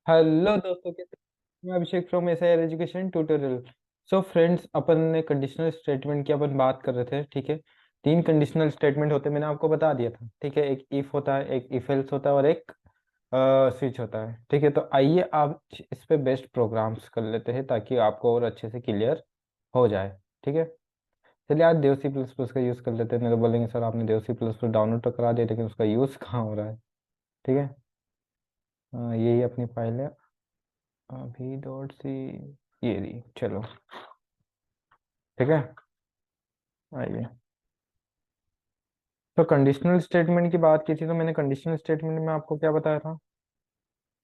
Hello दोस्तों, कैसे हैं? मैं Abhishek from SIR education tutorial. So friends, अपन ने कंडीशनल स्टेटमेंट की अपन बात कर रहे थे। ठीक है, तीन कंडीशनल स्टेटमेंट होते हैं, मैंने आपको बता दिया था। ठीक है, एक इफ होता है, एक इफ एल्स होता है, और एक स्विच होता है। ठीक है, तो आइए आप इस पे बेस्ट प्रोग्राम्स कर लेते हैं ताकि आपको और अच्छे से क्लियर हो जाए। ठीक है, चलिए आज देव सी प्लस प्लस का यूज़ कर लेते हैं। नहीं तो बोलेंगे सर आपने देव सी प्लस प्लस डाउनलोड तो करा दिया लेकिन उसका यूज़ कहाँ हो रहा है। ठीक है, यही अपनी फाइल है अभी डॉट सी, ये रही। चलो ठीक है, आइए। तो कंडीशनल स्टेटमेंट की बात की थी, तो मैंने कंडीशनल स्टेटमेंट में आपको क्या बताया था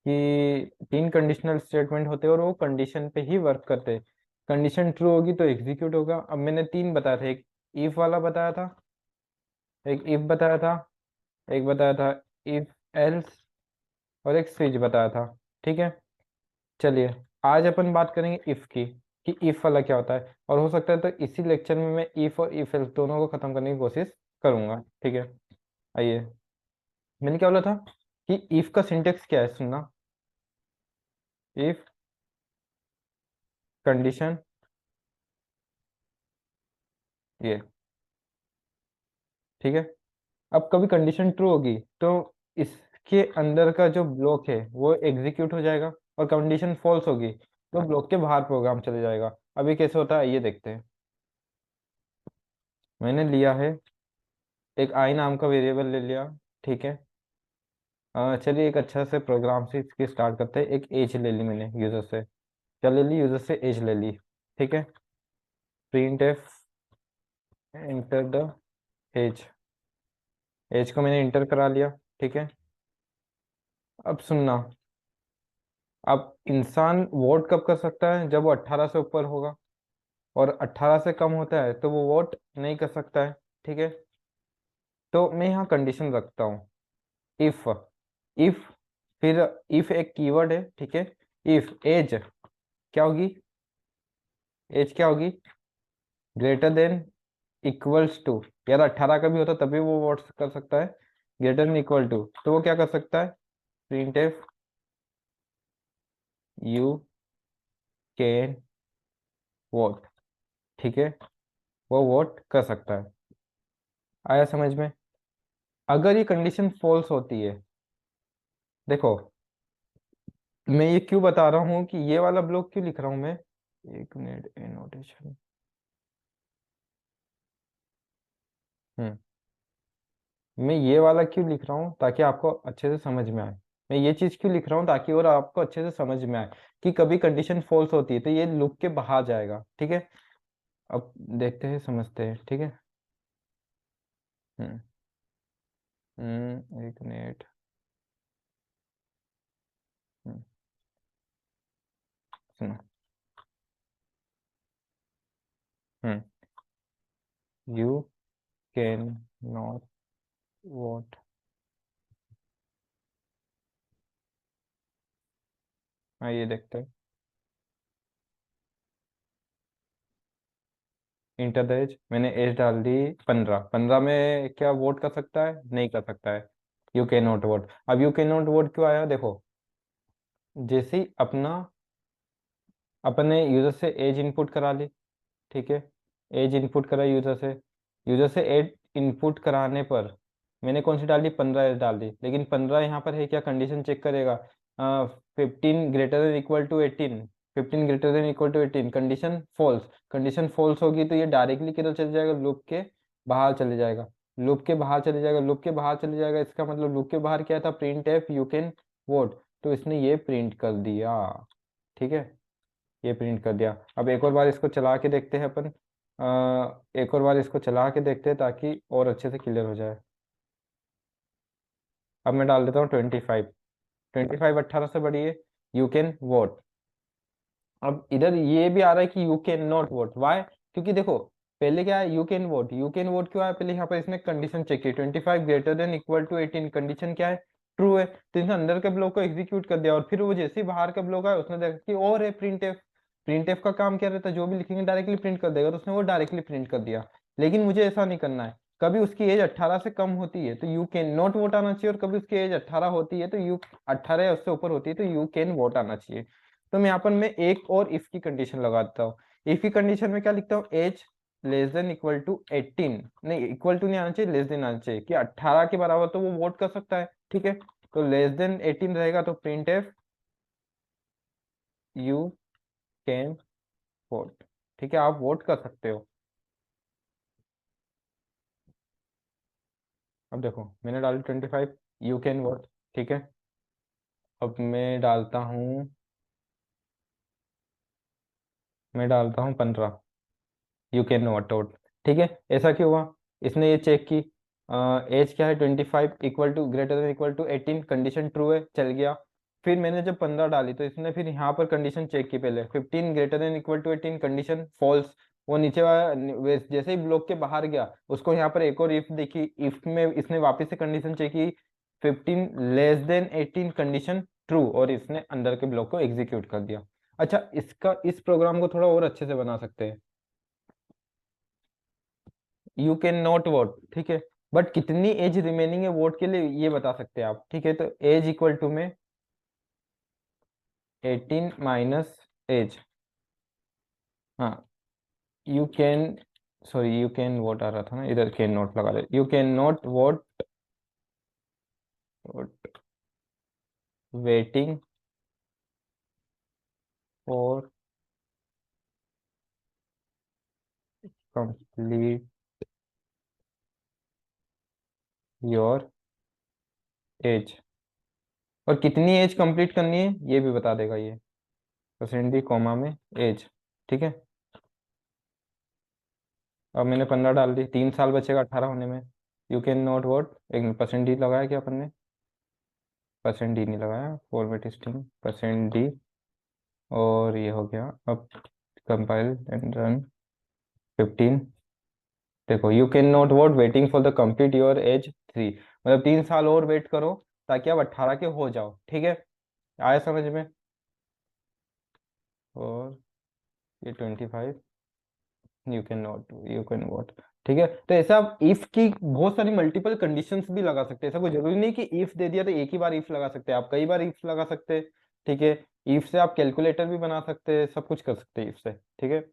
कि तीन कंडीशनल स्टेटमेंट होते हैं और वो कंडीशन पे ही वर्क करते हैं। कंडीशन ट्रू होगी तो एग्जीक्यूट होगा। अब मैंने तीन बताया था, एक इफ वाला बताया था, एक इफ बताया था, एक बताया था इफ एल्स, और एक स्विच बताया था। ठीक है, चलिए आज अपन बात करेंगे इफ की, कि इफ वाला क्या होता है। और हो सकता है तो इसी लेक्चर में मैं इफ और इफ एल्स दोनों को खत्म करने की कोशिश करूंगा। ठीक है, आइए। मैंने क्या बोला था कि इफ का सिंटेक्स क्या है, सुनना। इफ कंडीशन, ये ठीक है। अब कभी कंडीशन ट्रू होगी तो इसके अंदर का जो ब्लॉक है वो एग्जीक्यूट हो जाएगा, और कंडीशन फॉल्स होगी तो ब्लॉक के बाहर प्रोग्राम चले जाएगा। अभी कैसे होता है ये देखते हैं। मैंने लिया है एक आई नाम का वेरिएबल ले लिया। ठीक है, चलिए एक अच्छा से प्रोग्राम से इसकी स्टार्ट करते हैं। एक एज ले ली मैंने यूजर से, क्या ले ली, यूजर से एज ले ली। ठीक है, print F enter the age, age को मैंने इंटर करा लिया। ठीक है, अब सुनना। अब इंसान वोट कब कर सकता है, जब वो 18 से ऊपर होगा, और 18 से कम होता है तो वो वोट नहीं कर सकता है। ठीक है, तो मैं यहाँ कंडीशन रखता हूँ इफ, इफ फिर इफ एक कीवर्ड है। ठीक है, इफ एज क्या होगी, एज क्या होगी, ग्रेटर देन इक्वल्स टू, यार 18 का भी होता तभी वो वोट कर सकता है। ग्रेटर देन इक्वल टू तो वो क्या कर सकता है, print F you can vote. ठीक है, वो वोट कर सकता है। आया समझ में। अगर ये कंडीशन फॉल्स होती है, देखो मैं ये क्यों बता रहा हूँ कि ये वाला ब्लॉक क्यों लिख रहा हूँ मैं, एक मिनट एनोटेशन। हम्म मैं ये वाला क्यों लिख रहा हूँ ताकि आपको अच्छे से समझ में आए। मैं ये चीज क्यों लिख रहा हूँ ताकि और आपको अच्छे से समझ में आए कि कभी कंडीशन फॉल्स होती है तो ये लूप के बाहर जाएगा। ठीक है, अब देखते हैं समझते हैं। ठीक है, हम्म एक मिनट। हम्म, सुनो। हम्म यू कैन नॉट वोट, हाँ ये देखते हैं। इंटर द एज, मैंने एज डाल दी 15। 15 में क्या वोट कर सकता है, नहीं कर सकता है। यू कैन नॉट वोट, अब यू कैन नॉट वोट क्यों आया, देखो जैसे ही अपना अपने यूजर से एज इनपुट करा ली। ठीक है, एज इनपुट करा यूजर से, यूजर से एज इनपुट कराने पर मैंने कौन सी डाल दी, 15 एज डाल दी। लेकिन 15 यहाँ पर है क्या, कंडीशन चेक करेगा 15 greater than equal to 18, 15 greater than equal to 18, condition false. Condition false होगी तो ये डायरेक्टली किधर चले जाएगा, लूप के बाहर चले जाएगा। लूप के बाहर चले जाएगा, लूप के बाहर चले जाएगा, इसका मतलब लूप के बाहर क्या था, print F you can vote, तो इसने ये प्रिंट कर दिया। ठीक है, ये प्रिंट कर दिया। अब एक और बार इसको चला के देखते हैं अपन, एक और बार इसको चला के देखते हैं ताकि और अच्छे से क्लियर हो जाए। अब मैं डाल देता हूँ 25, 25 18 से बड़ी है, यू कैन वोट। अब इधर ये भी आ रहा है कि you can not vote, why, क्योंकि देखो पहले क्या है, you can vote, you can vote क्यों आया, पहले यहाँ पर इसने कंडीशन चेक की 25 greater than equal to 18, condition क्या है, ट्रू है, तो इसने अंदर के ब्लॉक को एग्जीक्यूट कर दिया। और फिर वो जैसे ही बाहर का ब्लॉक आया उसने देखा कि और है प्रिंट एफ, प्रिंट एफ का काम क्या रहता है, जो भी लिखेंगे डायरेक्टली प्रिंट कर देगा, तो उसने वो डायरेक्टली प्रिंट कर दिया। लेकिन मुझे ऐसा नहीं करना है, कभी उसकी एज 18 से कम होती है तो यू कैन नॉट वोट आना चाहिए, और कभी उसकी एज 18 होती है तो यू 18 या उससे ऊपर होती है तो यू कैन वोट आना चाहिए। तो मैं यहाँ पर मैं एक और इफ की कंडीशन लगा देता हूँ। इफ की कंडीशन में क्या लिखता हूँ, age less than equal to 18, नहीं इक्वल टू नहीं आना चाहिए, लेस देन आना चाहिए, कि 18 के बराबर तो वो वोट कर सकता है, ठीक है। तो लेस देन 18 रहेगा तो print F you can vote, ठीक है, आप वोट कर सकते हो। अब देखो मैंने डाली 25, यू कैन वोट, ठीक है। अब मैं डालता हूँ 15, यू कैन नॉट आउट, ठीक है। ऐसा क्यों हुआ, इसने ये चेक की, एज क्या है 25 equal to greater than equal to 18, condition true है, चल गया। फिर मैंने जब 15 डाली तो इसने फिर यहाँ पर कंडीशन चेक की, पहले 15 greater than equal to 18, condition false. वो नीचे वाला जैसे ही ब्लॉक के बाहर गया उसको यहाँ पर एक और इफ देखी, इफ में इसने वापस से कंडीशन चेक की, 15 लेस देन 18, कंडीशन ट्रू, और इसने अंदर के ब्लॉक को एग्जीक्यूट कर दिया। अच्छा, इस प्रोग्राम को थोड़ा और अच्छे से बना सकते हैं। यू कैन नॉट वोट, ठीक है, बट कितनी एज रिमेनिंग है वोट के लिए ये बता सकते हैं आप, ठीक है। तो एज इक्वल टू में 18 माइनस एज, हाँ, you can, sorry you can vote आ रहा था ना, इधर कैन नॉट लगा दे, you can not vote, waiting for complete your age, और कितनी एज कंप्लीट करनी है ये भी बता देगा ये, परसेंट डी कॉमा में एज, ठीक है। अब मैंने 15 डाल दी, 3 साल बचेगा 18 होने में। यू कैन नॉट वोट, एक परसेंट डी लगाया क्या अपन ने, परसेंट डी नहीं लगाया, फॉर्मेट स्ट्रिंग परसेंट डी, और ये हो गया। अब कंपाइल एंड रन, 15, देखो you can not vote waiting for the complete your as 3, मतलब 3 साल और वेट करो ताकि आप 18 के हो जाओ, ठीक है। आया समझ में। और ये 25, यू कैन वोट, ठीक है। तो ऐसा आप इफ की बहुत सारी मल्टीपल कंडीशंस भी लगा सकते हैं, ऐसा कोई जरूरी नहीं कि इफ दे दिया तो एक ही बार इफ लगा सकते हैं, आप कई बार इफ लगा सकते हैं, ठीक है। इफ से आप कैलकुलेटर भी बना सकते हैं, सब कुछ कर सकते हैं इफ से, ठीक है।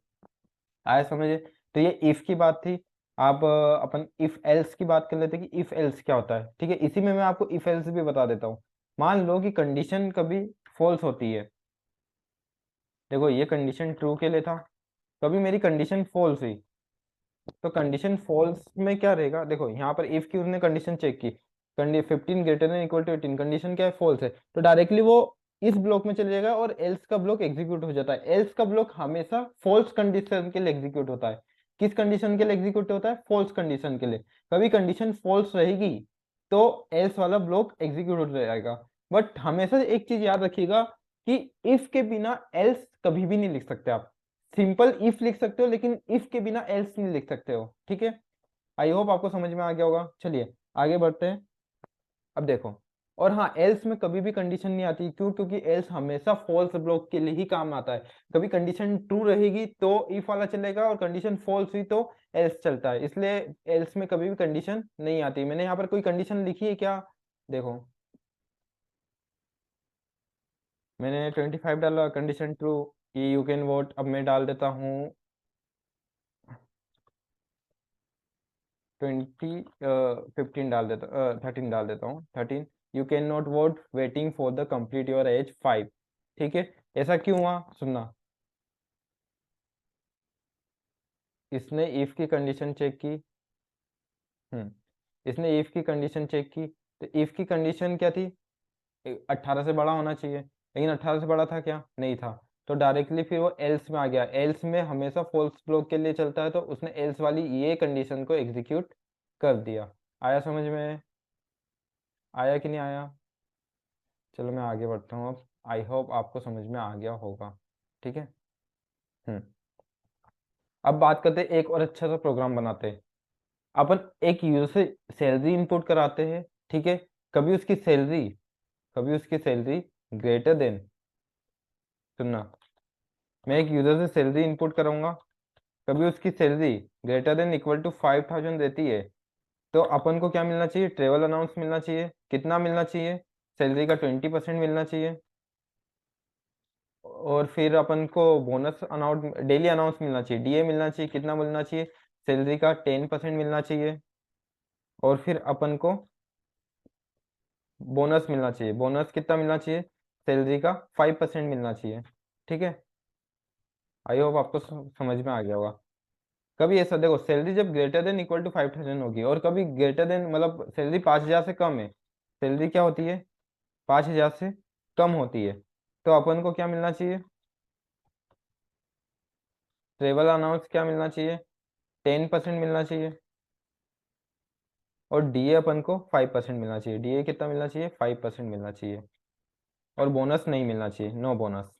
आया समझे। तो ये इफ की बात थी। आप अपन इफ एल्स की बात कर लेते हैं कि इफ एल्स क्या होता है, ठीक है। इसी में मैं आपको इफ एल्स भी बता देता हूँ। मान लो कि कंडीशन कभी फॉल्स होती है, देखो ये कंडीशन ट्रू के लिए था, कभी मेरी कंडीशन फॉल्स हुई, तो कंडीशन फॉल्स में क्या रहेगा, देखो यहाँ पर इफ की उसने कंडीशन चेक की, 15 greater than equal to 18, condition क्या है, फॉल्स है, तो डायरेक्टली वो इस ब्लॉक में चले जाएगा और एल्स का ब्लॉक एग्जीक्यूट हो जाता है। एल्स का ब्लॉक हमेशा फॉल्स कंडीशन के लिए एग्जीक्यूट होता है। किस कंडीशन के लिए एग्जीक्यूट होता है, फॉल्स कंडीशन के लिए। कभी कंडीशन फॉल्स रहेगी तो एल्स वाला ब्लॉक एग्जीक्यूट हो जाएगा। बट हमेशा एक चीज याद रखिएगा कि इफ के बिना एल्स कभी भी नहीं लिख सकते आप। सिंपल इफ लिख सकते हो लेकिन इफ के बिना एल्स नहीं लिख सकते हो, ठीक है। आई होप आपको समझ में आ गया होगा। चलिए आगे बढ़ते हैं। अब देखो, और हाँ, एल्स में कभी भी कंडीशन नहीं आती, क्यों, क्योंकि एल्स हमेशा फॉल्स ब्लॉक के लिए ही काम आता है। कभी कंडीशन ट्रू रहेगी तो इफ वाला चलेगा, और कंडीशन फॉल्स हुई तो एल्स चलता है, इसलिए एल्स में कभी भी कंडीशन नहीं आती। मैंने यहाँ पर कोई कंडीशन लिखी है क्या, देखो मैंने 25 डाला, कंडीशन ट्रू, ये यू कैन वोट। अब मैं डाल देता हूँ 15 डाल देता, 13 डाल देता हूँ, 13, you can not vote waiting for the complete your as 5, ठीक है। ऐसा क्यों हुआ, सुनना। इसने इफ की कंडीशन चेक की, इसने इफ की कंडीशन चेक की, तो इफ की कंडीशन क्या थी, 18 से बड़ा होना चाहिए, लेकिन 18 से बड़ा था क्या, नहीं था। तो डायरेक्टली फिर वो एल्स में आ गया, एल्स में हमेशा फॉल्स ब्लॉक के लिए चलता है, तो उसने एल्स वाली ये कंडीशन को एग्जीक्यूट कर दिया। आया समझ में, आया कि नहीं आया। चलो मैं आगे बढ़ता हूँ अब। आई होप आपको समझ में आ गया होगा, ठीक है। हम्म अब बात करते हैं, एक और अच्छा सा प्रोग्राम बनाते हैं। अपन एक यूजर से सैलरी इंपुट कराते हैं, ठीक है। कभी उसकी सैलरी कभी उसकी सैलरी ग्रेटर देन, सुनना, मैं एक यूजर से सैलरी इंपुट कराऊंगा, कभी उसकी salary greater than equal to 5000 देती है, तो अपन को क्या मिलना चाहिए, ट्रेवल अलाउंस मिलना चाहिए, कितना मिलना चाहिए, सैलरी का 20% मिलना चाहिए। और फिर अपन को बोनस अनाउंस, डेली अनाउंस मिलना चाहिए, डीए मिलना चाहिए, कितना मिलना चाहिए, सैलरी का 10% मिलना चाहिए। और फिर अपन को बोनस मिलना चाहिए, बोनस कितना मिलना चाहिए, सैलरी का 5% मिलना चाहिए। ठीक है, आई होप आपको समझ में आ गया होगा। कभी ऐसा देखो, सैलरी जब ग्रेटर देन इक्वल टू 5,000 होगी, और कभी ग्रेटर देन मतलब सैलरी 5,000 से कम है, सैलरी क्या होती है, 5,000 से कम होती है, तो अपन को क्या मिलना चाहिए, ट्रेवल अलाउंस क्या मिलना चाहिए, 10% मिलना चाहिए। और डीए अपन को 5% मिलना चाहिए, डीए कितना मिलना चाहिए, 5% मिलना चाहिए। और बोनस नहीं मिलना चाहिए, नो बोनस।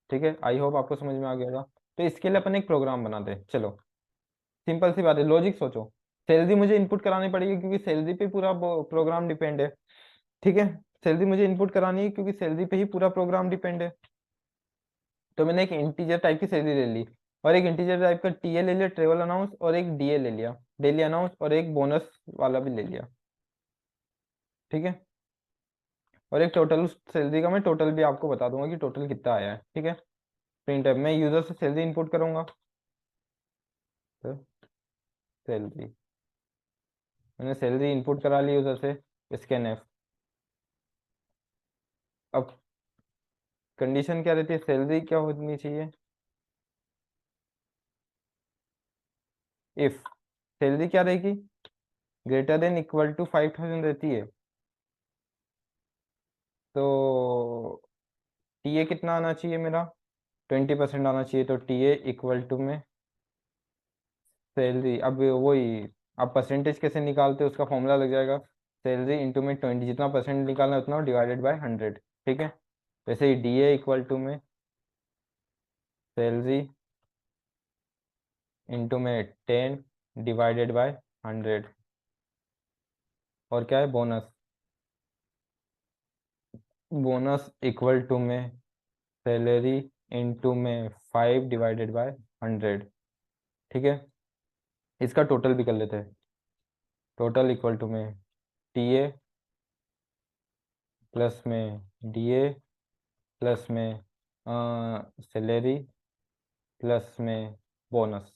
ठीक है, आई होप आपको समझ में आ गया होगा। तो इसके लिए अपन एक प्रोग्राम बनाते हैं, चलो। सिंपल सी बात है, लॉजिक सोचो। सैलरी मुझे इनपुट करानी पड़ेगी क्योंकि सैलरी पे पूरा प्रोग्राम डिपेंड है। ठीक है, सैलरी मुझे इनपुट करानी है क्योंकि सैलरी पे ही पूरा प्रोग्राम डिपेंड है। तो मैंने एक इंटीजर टाइप की सैलरी ले ली, और एक इंटीजर टाइप का टीए ले लिया, ट्रेवल अनाउंस, और एक डीए ले लिया, डेली अनाउंस, और एक बोनस वाला भी ले लिया। ठीक है, और एक टोटल सैलरी का मैं टोटल भी आपको बता दूंगा कि टोटल कितना आया है। ठीक है, प्रिंट मैं यूजर से सैलरी इनपुट करूंगा, तो सैलरी, मैंने सैलरी इनपुट करा ली यूजर से, स्कैन एफ। अब कंडीशन क्या रहती है, सैलरी क्या होनी चाहिए, इफ सैलरी क्या रहेगी, ग्रेटर देन इक्वल टू 5,000 रहती है, तो टीए कितना आना चाहिए मेरा, 20% आना चाहिए। तो टीए इक्वल टू में सैलरी, अब वही, अब परसेंटेज कैसे निकालते हैं उसका फॉर्मूला लग जाएगा, सैलरी इंटू में 20, जितना परसेंट निकालना है उतना डिवाइडेड बाय 100। ठीक है, वैसे ही डीए इक्वल टू में सैलरी इंटू में 10 डिवाइडेड बाय 100। और क्या है, बोनस, बोनस इक्वल टू में सैलरी इंटू में 5 डिवाइडेड बाय 100। ठीक है, इसका टोटल भी कर लेते हैं, टोटल इक्वल टू में टीए प्लस में डीए प्लस में सैलरी प्लस में बोनस।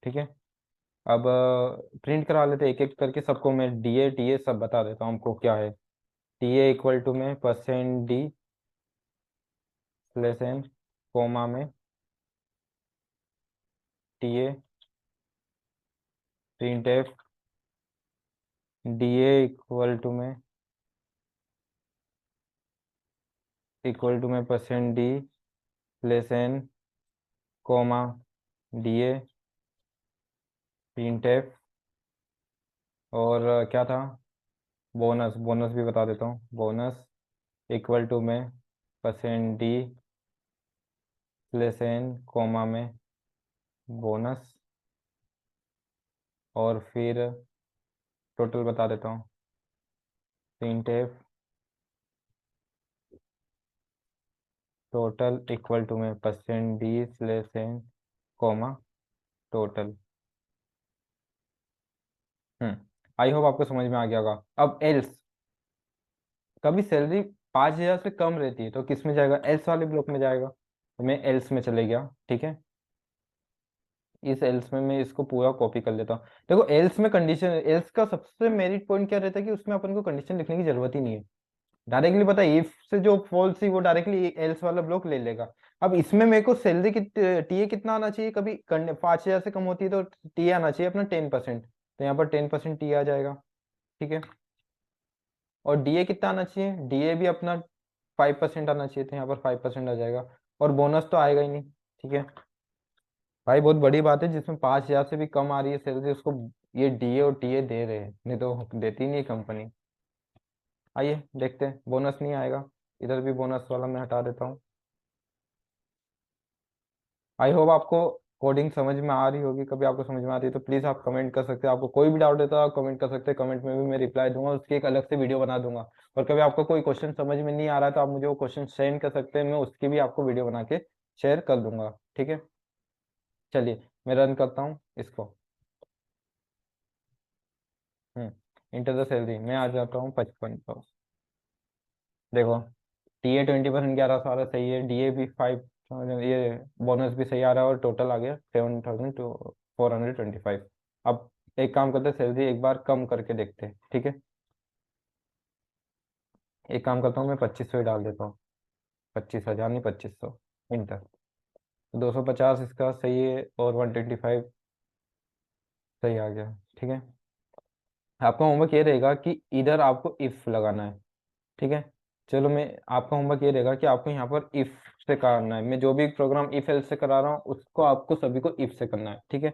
ठीक है, अब प्रिंट करा लेते हैं एक एक करके सबको, मैं डीए टीए सब बता देता हूँ हमको क्या है। टीए इक्वल टू में percent D slash N comma में TA, printf DA equal to में percent D slash N comma DA, printf. और क्या था, बोनस, बोनस भी बता देता हूँ, बोनस इक्वल टू में percent D slash N comma में बोनस। और फिर टोटल बता देता हूँ, printf total equal to में percent D slash N comma total. I hope आपको समझ में आ गया होगा। अब एल्स, कभी सैलरी 5,000 से कम रहती है तो किस में जाएगा, एल्स वाले ब्लॉक में जाएगा, तो मैं एल्स में चले गया। ठीक है, इस एल्स में मैं इसको पूरा कॉपी कर लेता हूँ। देखो एल्स में कंडीशन, एल्स का सबसे मेरिट पॉइंट क्या रहता है कि उसमें अपन को कंडीशन लिखने की जरूरत ही नहीं है, डायरेक्टली पता है इफ से जो फॉल्स थी वो डायरेक्टली एल्स वाला ब्लॉक ले लेगा। अब इसमें मेरे को सैलरी टीए कितना आना चाहिए, कभी 5,000 से कम होती है तो टीए आना चाहिए अपना 10%, तो यहाँ पर 10% टीए आ जाएगा। ठीक है, और डीए कितना आना चाहिए, डीए भी अपना 5% आना चाहिए, तो यहाँ पर 5% आ जाएगा। और बोनस तो आएगा ही नहीं। ठीक है भाई, बहुत बड़ी बात है, जिसमें 5,000 से भी कम आ रही है सैलरी उसको ये डीए और टीए दे रहे हैं, नहीं तो देती नहीं कंपनी। आइए देखते हैं, बोनस नहीं आएगा, इधर भी बोनस वाला मैं हटा देता हूँ। आई होप आपको कोडिंग समझ में आ रही होगी, कभी आपको समझ में आती है तो प्लीज़ आप कमेंट कर सकते हैं, आपको कोई भी डाउट है तो आप कमेंट कर सकते हैं, कमेंट में भी मैं रिप्लाई दूंगा, उसकी एक अलग से वीडियो बना दूंगा। और कभी आपको कोई क्वेश्चन समझ में नहीं आ रहा है तो आप मुझे वो क्वेश्चन सेंड कर सकते हैं, मैं उसकी भी आपको वीडियो बना के शेयर कर दूंगा। ठीक है, चलिए मैं रन करता हूँ इसको। इंटर द सैलरी मैं आ जाता हूँ 55 सौ। देखो, टी ए 20% 11 साल सही है, डी ए भी 5, ये बोनस भी सही आ रहा है, और टोटल आ गया 7,425। अब एक काम करते हैं, सैलरी एक बार कम करके देखते हैं, ठीक है। एक काम करता हूँ, मैं 2500 ही डाल देता हूँ। 25,000 नहीं, 2500। इंटर। 250 इसका सही है, और 125 सही आ गया, ठीक है। आपका होमवर्क ये रहेगा कि इधर आपको इफ लगाना है, ठीक है। चलो, मैं आपका होमवर्क ये रहेगा कि आपको यहाँ पर इफ से करना है। मैं जो भी प्रोग्राम इफ एल्स से करा रहा हूँ उसको आपको सभी को इफ से करना है, ठीक है।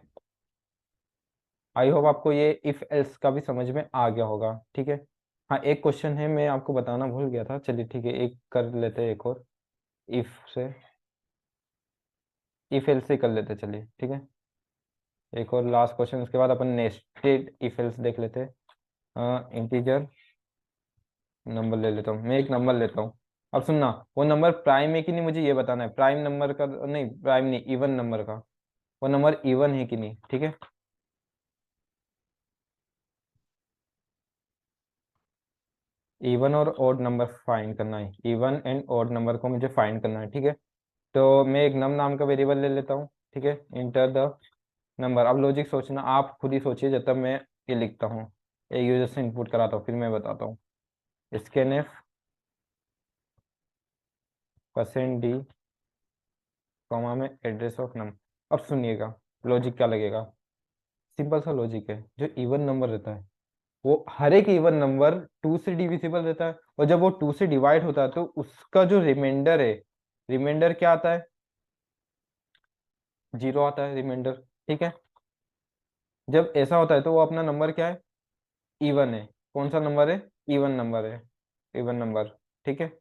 आई होप आपको ये इफ एल्स का भी समझ में आ गया होगा, ठीक है। हाँ, एक क्वेश्चन है, मैं आपको बताना भूल गया था। चलिए ठीक है, एक कर लेते हैं, एक और इफ से, इफ एल्स से कर लेते हैं, चलिए ठीक है। एक और लास्ट क्वेश्चन, उसके बाद अपन नेस्टेड इफ एल्स देख लेते हैं। इंटीजर नंबर ले लेता हूँ, मैं एक नंबर लेता हूँ। अब सुनना, वो नंबर प्राइम है कि नहीं मुझे ये बताना है। प्राइम नंबर का नहीं, प्राइम नहीं, इवन नंबर का। वो नंबर इवन है कि नहीं, ठीक है। इवन और ऑड नंबर फाइंड करना है, इवन एंड ऑड नंबर को मुझे फाइंड करना है, ठीक है। तो मैं एक नम नाम का वेरिएबल ले लेता हूँ, ठीक है। Enter the number. अब लॉजिक सोचना, आप खुद ही सोचिए जब तक मैं ये लिखता हूँ, एक यूजर से इनपुट कराता हूँ, फिर मैं बताता हूँ। स्कैन %d, कॉमा में एड्रेस ऑफ नम। अब सुनिएगा लॉजिक क्या लगेगा। सिंपल सा लॉजिक है, जो इवन नंबर रहता है वो हर एक इवन नंबर 2 से डिविजिबल रहता है, और जब वो 2 से डिवाइड होता है तो उसका जो रिमाइंडर है, रिमाइंडर क्या आता है, 0 आता है रिमाइंडर, ठीक है। जब ऐसा होता है तो वो अपना नंबर क्या है, इवन है। कौन सा नंबर है, इवन नंबर है, इवन नंबर, ठीक है।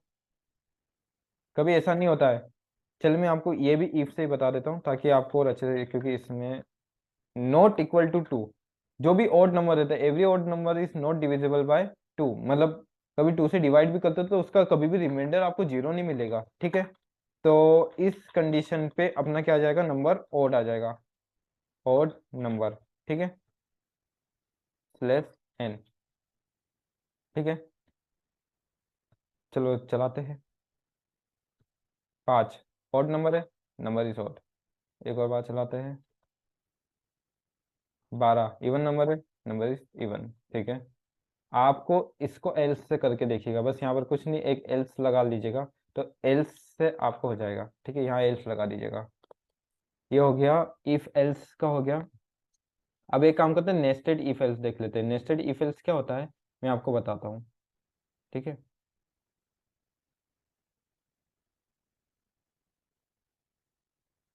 कभी ऐसा नहीं होता है। चल, मैं आपको ये भी इफ से ही बता देता हूँ ताकि आपको और अच्छे से, क्योंकि इसमें नॉट इक्वल टू 2, जो भी ऑड नंबर रहता है, every odd number is not divisible by 2, मतलब कभी 2 से डिवाइड भी करते हो तो उसका कभी भी रिमाइंडर आपको 0 नहीं मिलेगा, ठीक है। तो इस कंडीशन पे अपना क्या आ जाएगा, नंबर ऑड आ जाएगा, ऑड नंबर, ठीक है, /n, ठीक है। चलो चलाते हैं। 5 ऑड नंबर है, नंबर इज ऑड। एक और बार चलाते हैं। 12 इवन नंबर है, नंबर इज इवन, ठीक है। आपको इसको एल्स से करके देखिएगा, बस यहाँ पर कुछ नहीं, एक एल्स लगा लीजिएगा, तो एल्स से आपको हो जाएगा, ठीक है। यहाँ एल्स लगा दीजिएगा। ये हो गया, इफ एल्स का हो गया। अब एक काम करते हैं, नेस्टेड इफ एल्स देख लेते हैं। नेस्टेड इफ एल्स क्या होता है, मैं आपको बताता हूँ, ठीक है।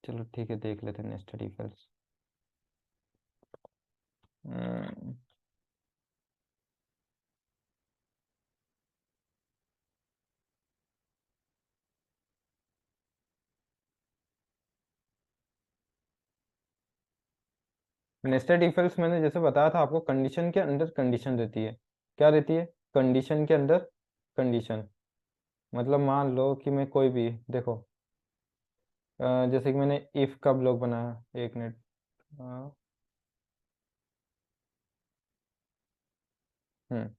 चलो ठीक है, देख लेते हैं nested if else. Nested if else मैंने जैसे बताया था आपको, कंडीशन के अंदर कंडीशन रहती है। क्या रहती है, कंडीशन के अंदर कंडीशन। मतलब मान लो कि मैं कोई भी, देखो, जैसे कि मैंने इफ का ब्लॉक बनाया, एक मिनट। हम्म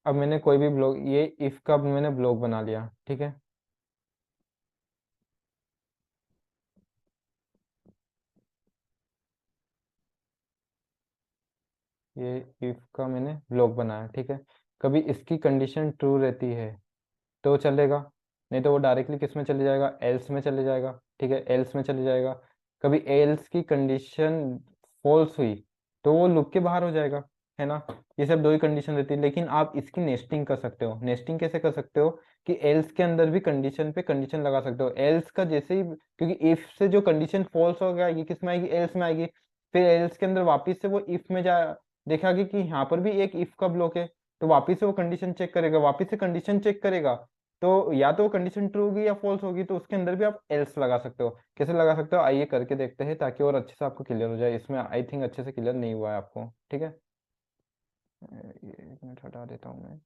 अब मैंने कोई भी ब्लॉक, ये इफ का मैंने ब्लॉक बना लिया, ठीक है। ये इफ का मैंने ब्लॉक बनाया, ठीक है। कभी इसकी कंडीशन ट्रू रहती है तो चलेगा, नहीं तो वो डायरेक्टली किस में चले जाएगा, एल्स में चले जाएगा, ठीक है, एल्स में चले जाएगा। कभी एल्स की कंडीशन फॉल्स हुई तो वो लूप के बाहर हो जाएगा, है ना। ये सब दो ही कंडीशन रहती है, लेकिन आप इसकी नेस्टिंग कर सकते हो। नेस्टिंग कैसे कर सकते हो, कि एल्स के अंदर भी कंडीशन पे कंडीशन लगा सकते हो। एल्स का जैसे ही, क्योंकि इफ से जो कंडीशन फॉल्स हो गया, ये किस में आएगी, एल्स में आएगी। फिर एल्स के अंदर वापस से वो इफ में जा, देखा कि यहाँ पर भी एक इफ का ब्लॉक है, तो वापस से वो कंडीशन चेक करेगा, वापस से कंडीशन चेक करेगा। तो या तो कंडीशन ट्रू होगी या फॉल्स होगी, तो उसके अंदर भी आप एल्स लगा सकते हो। कैसे लगा सकते हो, आइए करके देखते हैं, ताकि और अच्छे से आपको क्लियर हो जाए। इसमें आई थिंक अच्छे से क्लियर नहीं हुआ है आपको, ठीक है। ये एक मिनट हटा देता हूँ मैं।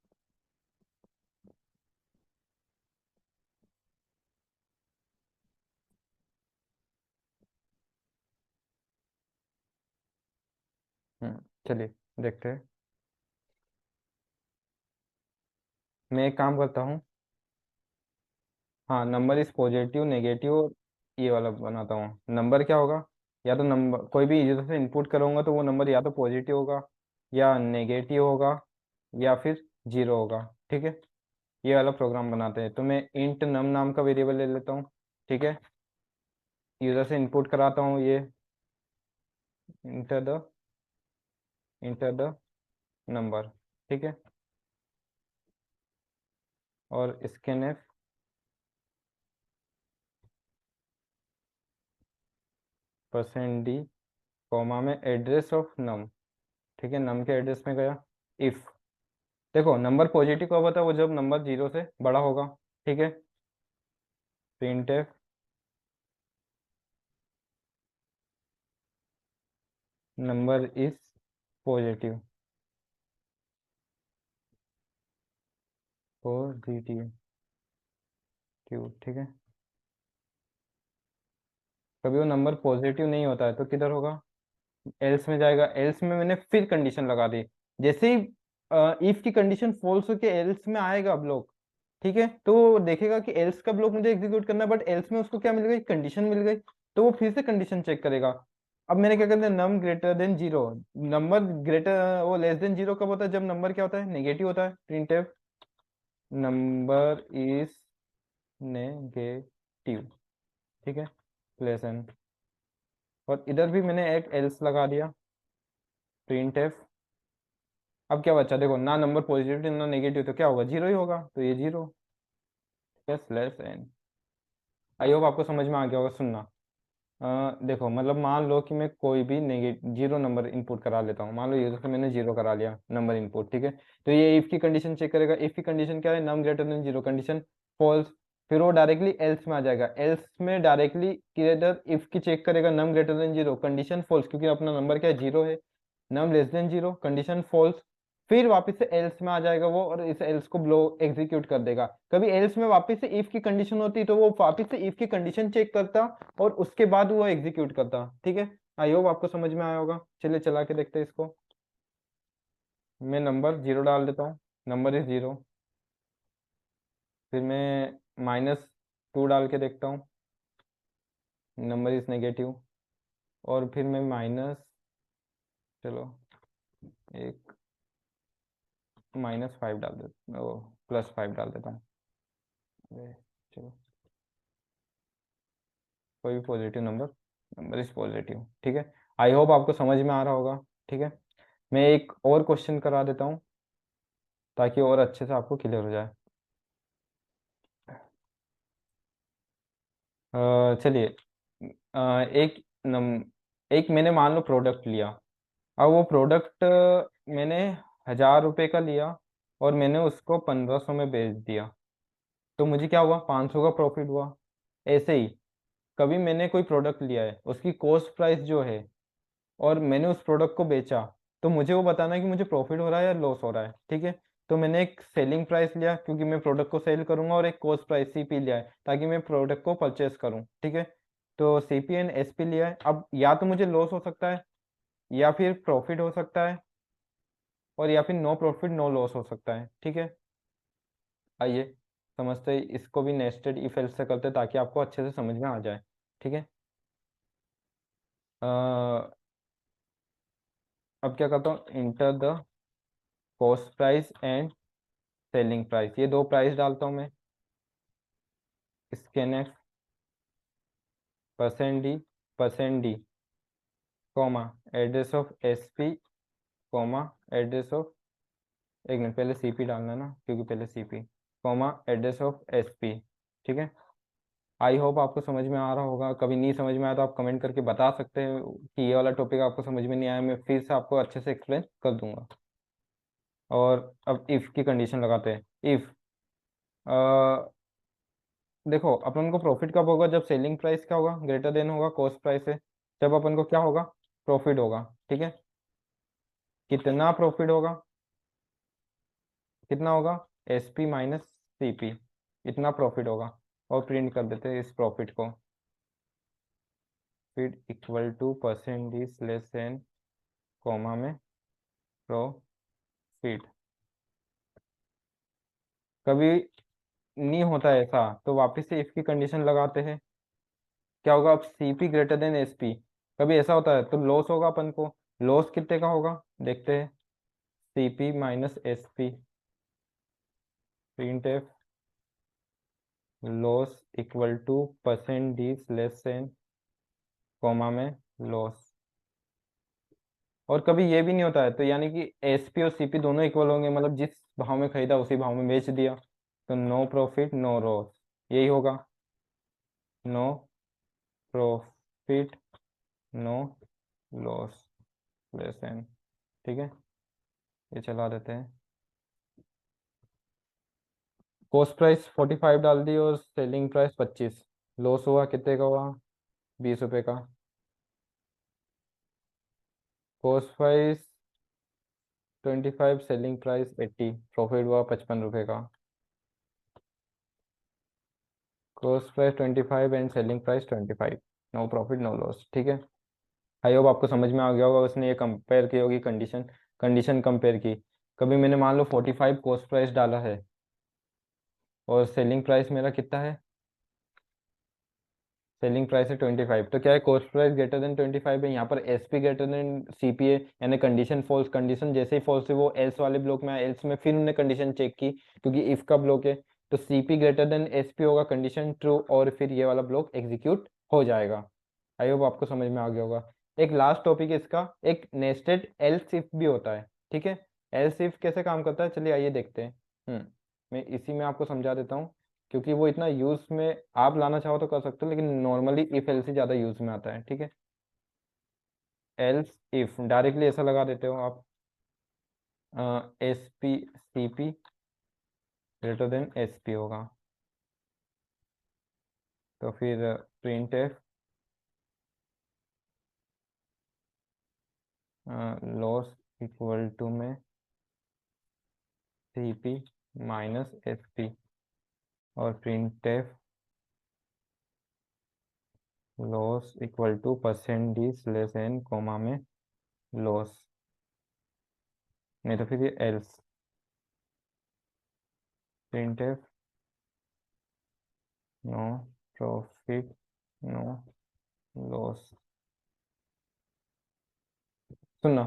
चलिए देखते हैं। मैं एक काम करता हूँ, हाँ नंबर इज पॉजिटिव नेगेटिव और ये वाला बनाता हूँ। नंबर क्या होगा, या तो नंबर कोई भी यूजर से इनपुट करूँगा तो वो नंबर या तो पॉजिटिव होगा या नेगेटिव होगा या फिर जीरो होगा। ठीक है, ये वाला प्रोग्राम बनाते हैं। तो मैं इंट नम नाम का वेरिएबल ले लेता हूँ। ठीक है, यूजर से इनपुट कराता हूँ ये इंटर द नंबर। ठीक है, और स्कैनफ %d कॉमा में एड्रेस ऑफ नम। ठीक है, नम के एड्रेस में गया। इफ देखो नंबर पॉजिटिव कब होता है, वो जब नंबर जीरो से बड़ा होगा। ठीक है, printf number is positive, positive. ठीक है, कभी वो नंबर पॉजिटिव नहीं होता है तो किधर होगा, एल्स में जाएगा। एल्स में मैंने फिर कंडीशन लगा दी। जैसे ही इफ की कंडीशन फॉल्स होके एल्स में आएगा ब्लॉक, ठीक है, तो वो देखेगा कि एल्स का ब्लॉक मुझे एग्जीक्यूट करना है, बट एल्स में उसको क्या मिल गई, कंडीशन मिल गई। तो वो फिर से कंडीशन चेक करेगा। अब मैंने क्या करना है, num greater than zero. Number greater वो लेस देन जीरो कब होता है, जब नंबर क्या होता है, नेगेटिव होता है। Printf number is negative. ठीक है, लेस देन, और इधर भी मैंने एक एल्स लगा दिया। प्रिंटफ अब क्या बचा, देखो ना नंबर पॉजिटिव ना नेगेटिव, तो क्या होगा, जीरो ही होगा, तो ये zero. Yes less n. I hope आपको समझ में आ गया होगा। सुनना, देखो मतलब मान लो कि मैं कोई भी नेगेटिव जीरो नंबर इनपुट करा लेता हूँ। मान लो यूजर से मैंने जीरो करा लिया नंबर इनपुट। ठीक है, तो ये इफ की कंडीशन चेक करेगा। इफ की कंडीशन क्या है, num greater than zero, condition false. फिर वो डायरेक्टली एल्स में आ जाएगा। एल्स में डायरेक्टली किधर, इफ की चेक करेगा, num greater than zero, condition false, क्योंकि अपना नंबर क्या है, जीरो है। Num less than zero, condition false. फिर वापस से एल्स में आ जाएगा वो, और इस एल्स को ब्लो एग्जीक्यूट कर देगा। कभी एल्स में वापस से इफ की कंडीशन होती तो वो वापस से इफ की कंडीशन चेक करता और उसके बाद वो एग्जीक्यूट करता। ठीक है, आई होप आपको समझ में आया होगा। चलिए चला के देखते हैं इसको। मैं नंबर जीरो डाल देता हूँ, नंबर इज जीरो। फिर मैं -2 डाल के देखता हूँ, नंबर इज नेगेटिव। और फिर मैं माइनस, चलो एक -5 डाल देता, ओ +5 डाल देता हूँ। चलो कोई भी positive number, number is positive. ठीक है, आई होप आपको समझ में आ रहा होगा। ठीक है, मैं एक और क्वेश्चन करा देता हूँ ताकि और अच्छे से आपको क्लियर हो जाए। चलिए, एक एक मैंने मान लो प्रोडक्ट लिया। अब वो प्रोडक्ट मैंने 1,000 रुपये का लिया और मैंने उसको 1,500 में बेच दिया। तो मुझे क्या हुआ, 500 का प्रॉफिट हुआ। ऐसे ही कभी मैंने कोई प्रोडक्ट लिया है, उसकी कॉस्ट प्राइस जो है, और मैंने उस प्रोडक्ट को बेचा, तो मुझे वो बताना है कि मुझे प्रॉफिट हो रहा है या लॉस हो रहा है। ठीक है, तो मैंने एक सेलिंग प्राइस लिया क्योंकि मैं प्रोडक्ट को सेल करूंगा, और एक कॉस्ट प्राइस सीपी लिया है ताकि मैं प्रोडक्ट को परचेस करूं। ठीक है, तो सीपी एंड एसपी लिया है। अब या तो मुझे लॉस हो सकता है या फिर प्रॉफिट हो सकता है, और या फिर नो प्रॉफिट नो लॉस हो सकता है। ठीक है, आइए समझते हैं इसको भी, नेस्टेड इफ एल्स से करते हैं ताकि आपको अच्छे से समझ में आ जाए। ठीक है, अ, अब क्या करता हूँ, enter the cost price and selling price, ये दो प्राइस डालता हूँ मैं। Scanf %d comma address of SP comma address of, एक मिनट पहले सीपी डालना है ना क्योंकि पहले CP, comma address of SP. ठीक है, आई होप आपको समझ में आ रहा होगा। कभी नहीं समझ में आया तो आप कमेंट करके बता सकते हैं कि ये वाला टॉपिक आपको समझ में नहीं आया, मैं फिर से आपको अच्छे से एक्सप्लेन कर दूंगा। और अब इफ की कंडीशन लगाते हैं। इफ देखो अपन को प्रॉफिट कब होगा, जब सेलिंग प्राइस क्या होगा, ग्रेटर देन होगा कॉस्ट प्राइस है। जब अपन को क्या होगा, प्रॉफिट होगा। ठीक है, कितना प्रॉफिट होगा, कितना होगा, s p minus c p, इतना प्रॉफिट होगा। और प्रिंट कर देते हैं इस प्रॉफिट को, फिर equal to % less than comma में प्रॉफिट। कभी नहीं होता है ऐसा, तो वापस से इफ की कंडीशन लगाते हैं। क्या होगा अब, सीपी ग्रेटर देन एसपी। कभी ऐसा होता है तो लॉस होगा अपन को। लॉस कितने का होगा देखते हैं। CP minus SP, print f loss equal to percent d less than comma में लॉस। और कभी ये भी नहीं होता है तो यानी कि एसपी और सीपी दोनों इक्वल होंगे, मतलब जिस भाव में खरीदा उसी भाव में बेच दिया, तो नो प्रॉफिट नो लॉस, यही होगा। No profit no loss less than, ठीक है, ये चला देते हैं। कॉस्ट प्राइस 45 डाल दी और सेलिंग प्राइस 25। लॉस हुआ कितने का हुआ, 20 रुपये का। Cost price 25, selling price 80, profit हुआ 55 रुपये का। Cost price 25 and selling price 25, no profit no loss, ठीक है। आई होप आपको समझ में आ गया होगा, उसने ये कंपेयर की होगी कंडीशन, कंडीशन कंपेयर की। कभी मैंने मान लो 45 कॉस्ट प्राइस डाला है और सेलिंग प्राइस मेरा कितना है, सेलिंग प्राइस है 25, तो क्या है, कॉस्ट प्राइस ग्रेटर देन 25 है, यहाँ पर एसपी ग्रेटर देन सीपी है, यानी कंडीशन फॉल्स। कंडीशन जैसे ही फॉल्स है वो एल्स वाले ब्लॉक में आया, एल्स में फिर उन्होंने कंडीशन चेक की क्योंकि इफ का ब्लॉक है, तो सीपी ग्रेटर देन एसपी होगा, कंडीशन ट्रू, और फिर ये वाला ब्लॉक एग्जीक्यूट हो जाएगा। आई होप आपको समझ में आ गया होगा। एक लास्ट टॉपिक है इसका, एक नेस्टेड एल्स इफ भी होता है, ठीक है। एल्स इफ कैसे काम करता है, चलिए आइए देखते हैं। मैं इसी में आपको समझा देता हूँ, क्योंकि वो इतना यूज में आप लाना चाहो तो कर सकते हो, लेकिन नॉर्मली इफ एल्स ही ज़्यादा यूज में आता है, ठीक है। एल्स इफ डायरेक्टली ऐसा लगा देते हो आप, S P C P greater than S P होगा, तो फिर print f loss equal to में C P minus S P, और print f loss equal to percent d less n comma में लॉस, नहीं तो फिर ये else. Print f no profit no loss. सुनना,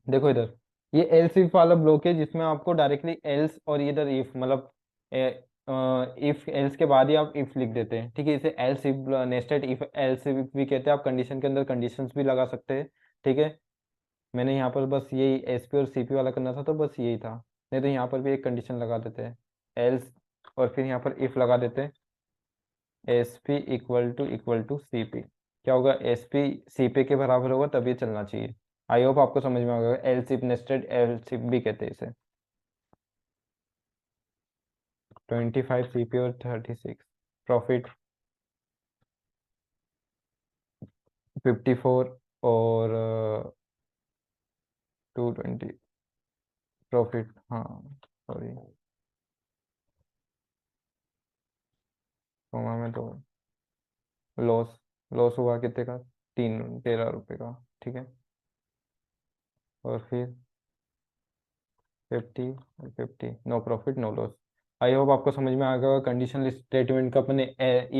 देखो इधर, ये एल्स इफ वाला ब्लॉक है जिसमें आपको डायरेक्टली एल्स और इधर इफ, मतलब इफ एल्स के बाद ही आप इफ लिख देते हैं, ठीक है। इसे else if, nested if else if भी कहते हैं। आप कंडीशन के अंदर कंडीशंस भी लगा सकते हैं, ठीक है। मैंने यहाँ पर बस यही एसपी और सीपी वाला करना था तो बस यही था, नहीं तो यहाँ पर भी एक कंडीशन लगा देते हैं एल्स, और फिर यहाँ पर इफ लगा देते हैं s p equal to c p. क्या होगा, एस पी सी पी के बराबर होगा तभी चलना चाहिए। आई होप आपको समझ में आ गया, else if nested else if भी कहते हैं इसे। 25 सी पी और 36, प्रॉफिट 54 और 220, प्रॉफिट, हाँ सॉरी, कोमा में तो लॉस, लॉस हुआ कितने का, 13 रुपये का, ठीक है। और फिर 50 और 50, no profit no loss. I hope आपको समझ में आ गया होगा। कंडीशनल स्टेटमेंट का अपने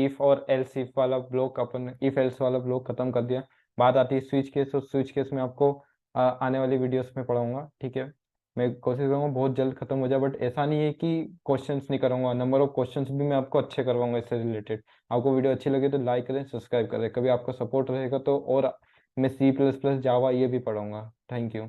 इफ और एल्स इफ वाला ब्लॉक, अपन इफ एल्स वाला ब्लॉक खत्म कर दिया। बात आती है स्विच केस, और स्विच केस में आपको आने वाली वीडियोस में पढ़ाऊंगा, ठीक है। मैं कोशिश करूंगा बहुत जल्द खत्म हो जाए, बट ऐसा नहीं है कि क्वेश्चंस नहीं करूंगा, नंबर ऑफ क्वेश्चंस भी मैं आपको अच्छे करवाऊंगा इससे रिलेटेड। आपको वीडियो अच्छी लगे तो लाइक करें, सब्सक्राइब करें, कभी आपका सपोर्ट रहेगा तो और मैं सी प्लस प्लस जावा ये भी पढ़ाऊंगा। Thank you.